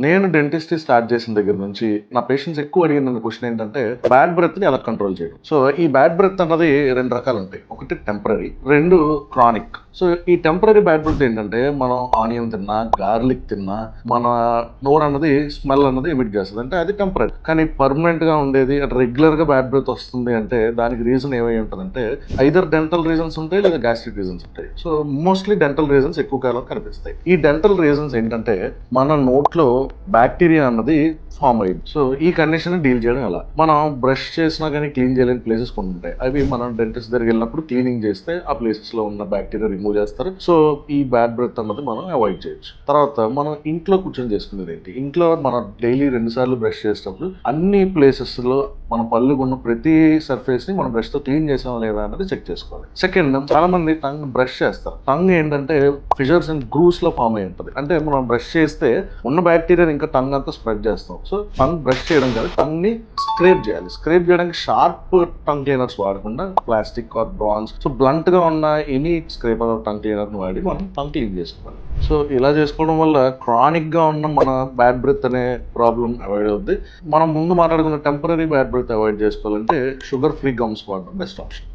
నేను dentist start చేసిన దగ్గర నుంచి నా పేషెంట్స్ ఎక్కువ అడిగిన క్వశ్చన్ ఏంటంటే బ్యాడ్ బ్రెత్ ని ఎలా కంట్రోల్ చేయడం. సో ఈ బ్యాడ్ బ్రెత్ అన్నది రెండు రకాలు ఉంటాయి. ఒకటి టెంపరీ, రెండు క్రానిక్. సో ఈ టెంపరీ బ్యాడ్ బ్రెత్ ఏంటంటే మనం ఆనియన్ తిన్నా, గార్లిక్ తిన్నా మన నోరు అన్నది స్మెల్ అన్నది ఎమిట్ చేస్తుంది, అంటే అది టెంపరీ. కానీ పర్మనెంట్ గా ఉండేది రెగ్యులర్ గా బ్యాడ్ బ్రెత్ వస్తుంది అంటే దానికి రీజన్ ఏమై ఉంటుందంటే ఐదర్ డెంటల్ రీజన్స్ ఉంటాయి లేదా గ్యాస్ట్రిక్ రీజన్స్ ఉంటాయి. సో మోస్ట్లీ డెంటల్ రీజన్స్ ఎక్కువ కాలం కనిపిస్తాయి. ఈ డెంటల్ రీజన్స్ ఏంటంటే మన నోట్లో బ్యాక్టీరియా అన్నది ఫామ్ అయ్యింది. సో ఈ కండిషన్ డీల్ చేయడం ఎలా, మనం బ్రష్ చేసినా కానీ క్లీన్ చేయలేని ప్లేసెస్ కొన్ని ఉంటాయి. అవి మనం డెంటిస్ట్ దగ్గరికి వెళ్ళినప్పుడు క్లీనింగ్ చేస్తే ఆ ప్లేసెస్ లో ఉన్న బ్యాక్టీరియా రిమూవ్ చేస్తారు. సో ఈ బ్యాడ్ బ్రెత్ అన్నది మనం అవాయిడ్ చేయొచ్చు. తర్వాత మనం ఇంట్లో కూర్చొని చేసుకునేది ఏంటి, ఇంట్లో మనం డైలీ 2 సార్లు బ్రష్ చేసేటప్పుడు అన్ని ప్లేసెస్ లో మన పళ్ళు ఉన్న ప్రతి సర్ఫేస్ ని మనం బ్రష్ తో క్లీన్ చేసామా లేదా అనేది చెక్ చేసుకోవాలి. సెకండ్, చాలా మంది టంగ్ బ్రష్ చేస్తారు. టంగ్ ఏంటంటే ఫిషర్స్ అండ్ గ్రూవ్స్ లో ఫామ్ అయి ఉంటుంది. అంటే మనం బ్రష్ చేస్తే ఉన్న బ్యాక్టీరియా ఇంకా టంగ్ అంతా స్ప్రెడ్ చేస్తాం. సో టంగ్ బ్రష్ చేయడం కాదు, టంగ్ ని స్క్రేప్ చేయాలి. స్క్రేప్ చేయడానికి షార్ప్ టంగ్ క్లీనర్స్ వాడకుండా plastic are bronze, so blunt గా ఉన్న ఎనీ స్క్రేపర్ టంగ్ క్లీనర్ ని వాడి మనం టంగ్ క్లీన్ చేసుకోవాలి. సో ఇలా చేసుకోవడం వల్ల క్రానిక్ గా ఉన్న మన బ్యాడ్ బ్రెత్ అనే ప్రాబ్లం అవాయిడ్ అవుద్ది. మనం ముందు మాట్లాడుకున్న టెంపరీ బ్యాడ్ బ్రెత్ అవాయిడ్ చేసుకోవాలంటే షుగర్ ఫ్రీ గమ్స్ వాడడం బెస్ట్ ఆప్షన్.